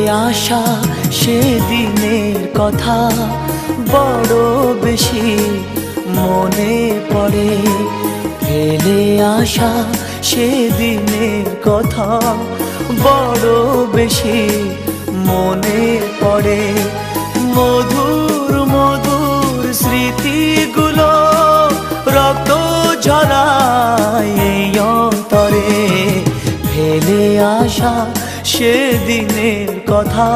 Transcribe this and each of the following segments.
আসা সেদিনের কথা বড় বেশি মনে পড়ে। ফেলে আসা সেদিনের কথা বড় বেশি মনে পড়ে। মধুর মধুর স্মৃতিগুলো রক্ত ঝরায় এই অন্তরে। ফেলে আসা সেদিনের কথা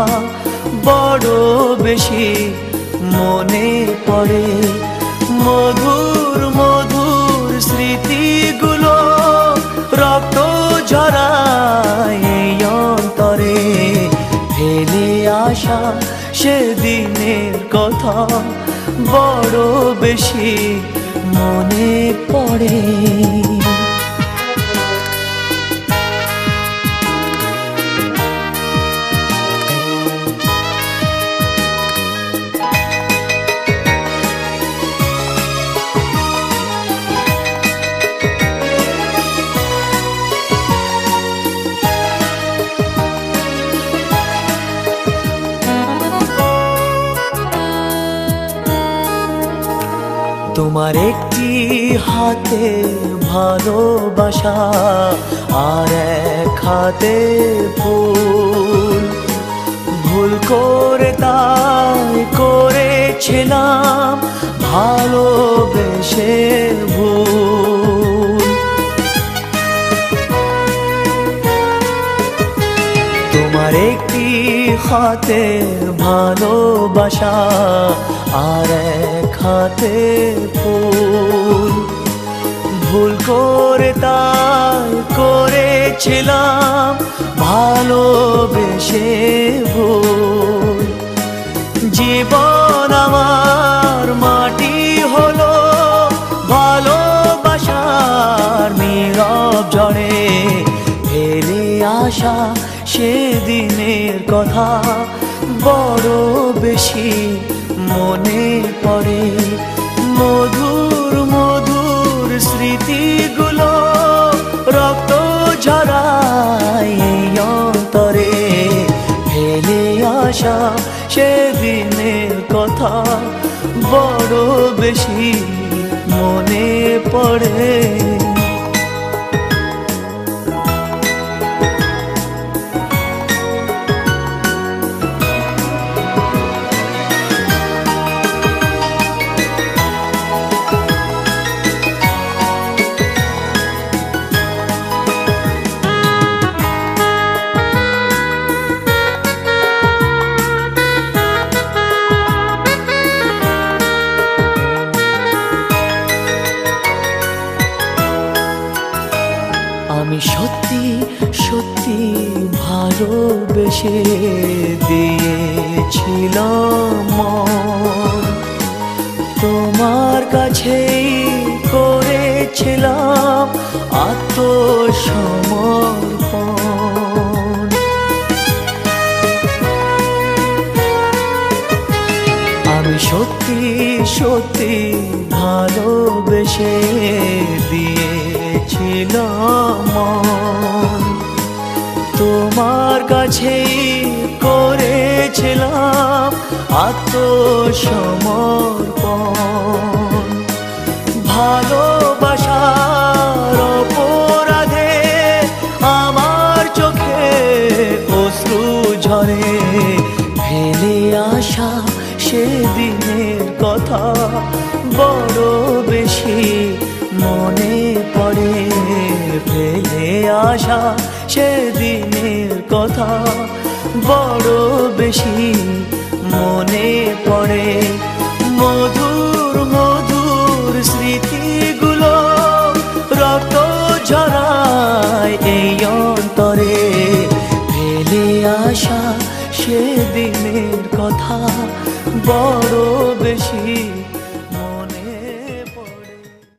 বড় বেশি মনে পড়ে। মধুর মধুর স্মৃতিগুলো রক্ত ঝরায় এই অন্তরে। ফেলে আসা সেদিনের কথা বড় বেশি মনে পড়ে। তোমার একটি হাতে ভালোবাসা আর এক হাতে ফুল। ভুল করে তাই করেছিলাম ভালোবেসে ভুল। তোমার একটি হাতে ভালোবাসা আর এক হাতে ফুল। ভুল করে তাই করেছিলাম ভালোবেসে ভুল। জীবন আমার মাটি হলো ভালোবাসার নীরব ঝড়ে। ফেলে আসা সেদিনের কথা বড় বেশি মনে পড়ে। মধুর মধুর স্মৃতিগুলো রক্ত ঝরায় এই অন্তরে। ফেলে আসা সেদিনের কথা বড় বেশি মনে পড়ে। আমি সত্যি সত্যি ভালোবেসে দিয়েছিলাম মন। তোমার কাছেই করেছিলাম আত্মসমর্পণ। আমি সত্যি সত্যি ভালোবেসে দিয়েছিলাম মন। তোমার কাছেই করেছিলাম আত্মসমর্পণ। ভালোবাসার অপরাধে আমার চোখে অশ্রু ঝরে। ফেলে আসা সেদিনের কথা বড় বেশি মনে পড়ে। ফেলে আসা সেদিনের কথা বড় বেশি মনে পড়ে। মধুর মধুর স্মৃতিগুলো রক্ত ঝরায় এই অন্তরে। ফেলে আসা সেদিনের কথা বড় বেশি